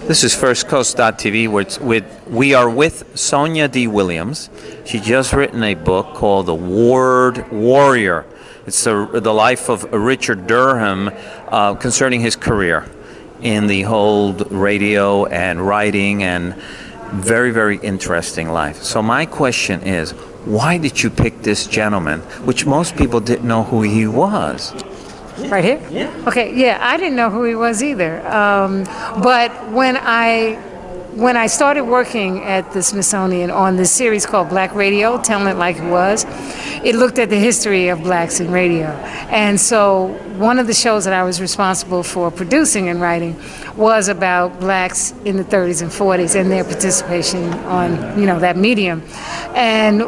This is FirstCoast.tv. We are with Sonja D. Williams. She just written a book called The Word Warrior. It's the life of Richard Durham concerning his career in the whole radio and writing, and very, very interesting life. So my question is, why did you pick this gentleman, which most people didn't know who he was? Right here? Yeah. Okay, yeah, I didn't know who he was either. But when I started working at the Smithsonian on this series called Black Radio, Telling It Like It Was, it looked at the history of blacks in radio. And so one of the shows that I was responsible for producing and writing was about blacks in the 30s and 40s and their participation on, you know, that medium. And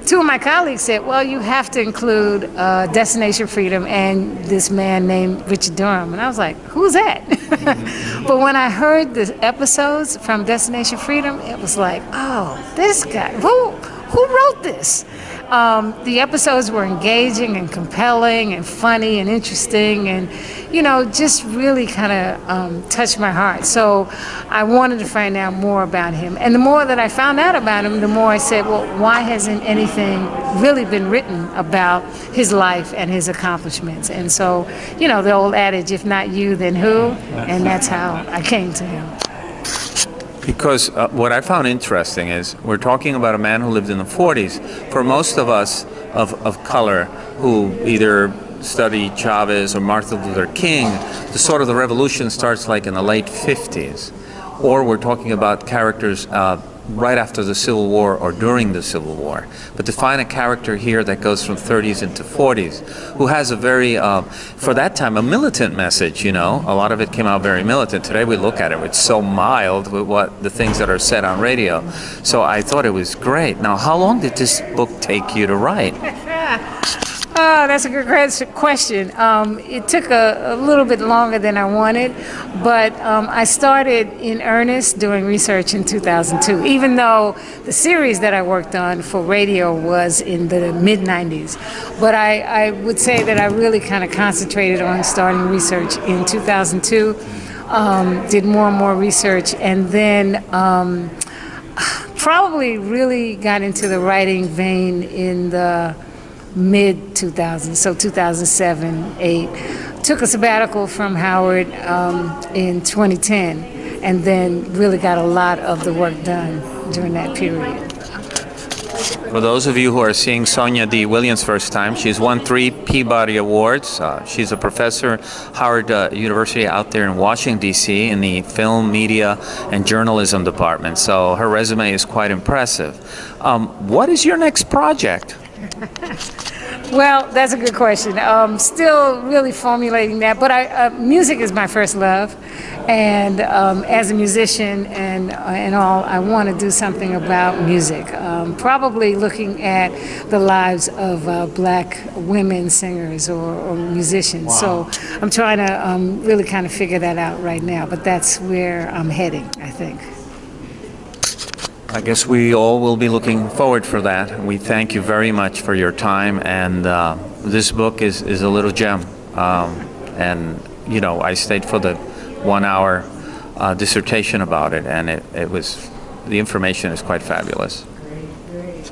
two of my colleagues said, well, you have to include Destination Freedom and this man named Richard Durham. And I was like, who's that? But when I heard the episodes from Destination Freedom, it was like, oh, this guy, who wrote this? The episodes were engaging and compelling and funny and interesting, and, you know, just really kind of touched my heart. So I wanted to find out more about him. And the more that I found out about him, the more I said, well, why hasn't anything really been written about his life and his accomplishments? And so, you know, the old adage, if not you, then who? And that's how I came to him. Because what I found interesting is we're talking about a man who lived in the 40s. For most of us of color who either study Chavez or Martin Luther King, the revolution starts like in the late 50s. Or we're talking about characters right after the Civil War or during the Civil War. But to find a character here that goes from 30s into 40s, who has a very, for that time, a militant message, you know. A lot of it came out very militant. Today we look at it, it's so mild with what the things that are said on radio. So I thought it was great. Now, how long did this book take you to write? Oh, that's a good question. It took a little bit longer than I wanted, but I started in earnest doing research in 2002, even though the series that I worked on for radio was in the mid-90s. But I would say that I really kind of concentrated on starting research in 2002, did more and more research, and then probably really got into the writing vein in the mid-2000s, so 2007, 8. Took a sabbatical from Howard in 2010, and then really got a lot of the work done during that period. For those of you who are seeing Sonja D. Williams first time, she's won 3 Peabody Awards. She's a professor at Howard University out there in Washington, D.C. in the film, media, and journalism department. So her resume is quite impressive. What is your next project? Well, that's a good question. Still really formulating that, but music is my first love, and as a musician and all, I want to do something about music. Probably looking at the lives of black women singers or musicians. Wow. So I'm trying to really kind of figure that out right now, but that's where I'm heading, I think. I guess we all will be looking forward for that. We thank you very much for your time, and this book is a little gem. And you know, I stayed for the 1-hour dissertation about it, and it was, the information is quite fabulous. Great.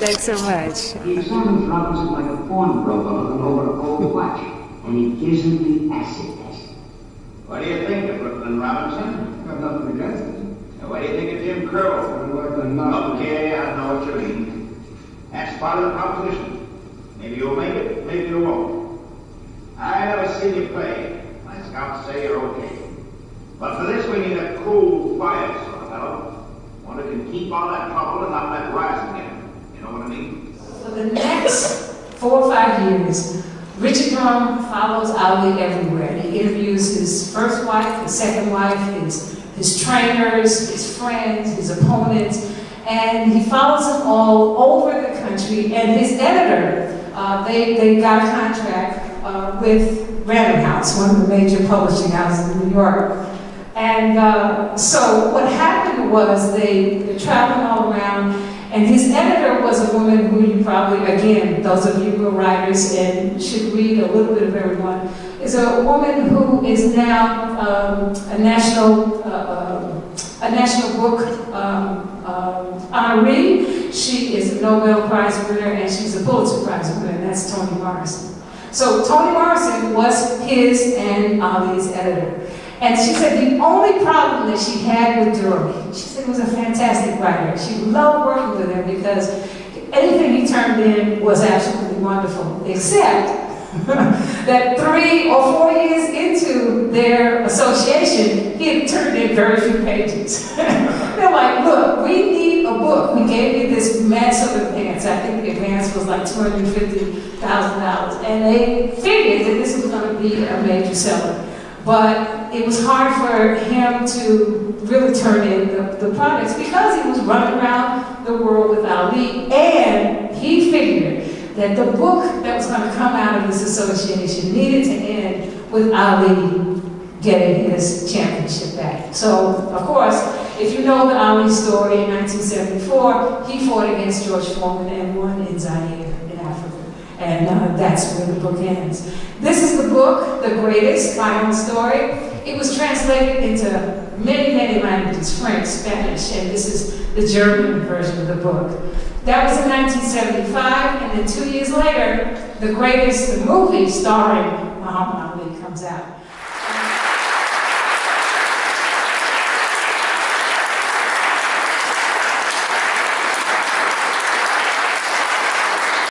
Thanks so much. He examines Robinson like a pawnbroker looking over a gold watch, and he gives him the acid test. What do you think of Brooklyn Robinson? Got nothing against it. What do you think of Jim Crow? Okay, I know what you mean. That's part of the proposition. Maybe you'll make it, maybe you won't. I never seen you play. My scouts say you're okay. But for this, we need a cool, quiet sort of fellow. One who can keep all that trouble and not let rise again. You know what I mean? For the next 4 or 5 years, Richard Durham follows Ali everywhere. He interviews his first wife, his second wife, his trainers, his friends, his opponents, and he follows them all over the country. And his editor, they got a contract with Random House, one of the major publishing houses in New York. And so what happened was they were traveling all around, And his editor was a woman who you probably, again, those of you who are writers and should read a little bit of everyone, is a woman who is now a national book honoree. She is a Nobel Prize winner and she's a Pulitzer Prize winner, and that's Toni Morrison. So Toni Morrison was his and Ali's editor. And she said the only problem that she had with Durham, she said he was a fantastic writer. She loved working with him because anything he turned in was absolutely wonderful, except that 3 or 4 years into their association, he had turned in very few pages. They're like, look, we need a book. We gave you this massive advance. I think the advance was like $250,000. And they figured that this was going to be a major seller. But it was hard for him to really turn in the products because he was running around the world with Ali, and he figured that the book that was going to come out of this association needed to end with Ali getting his championship back. So, of course, if you know the Ali story, in 1974, he fought against George Foreman and won in Zaire in Africa. And that's where the book ends. This is the book, The Greatest, my own story. It was translated into many, many languages, French, Spanish, and this is the German version of the book. That was in 1975, and then 2 years later, The Greatest, the movie starring Muhammad Ali, comes out.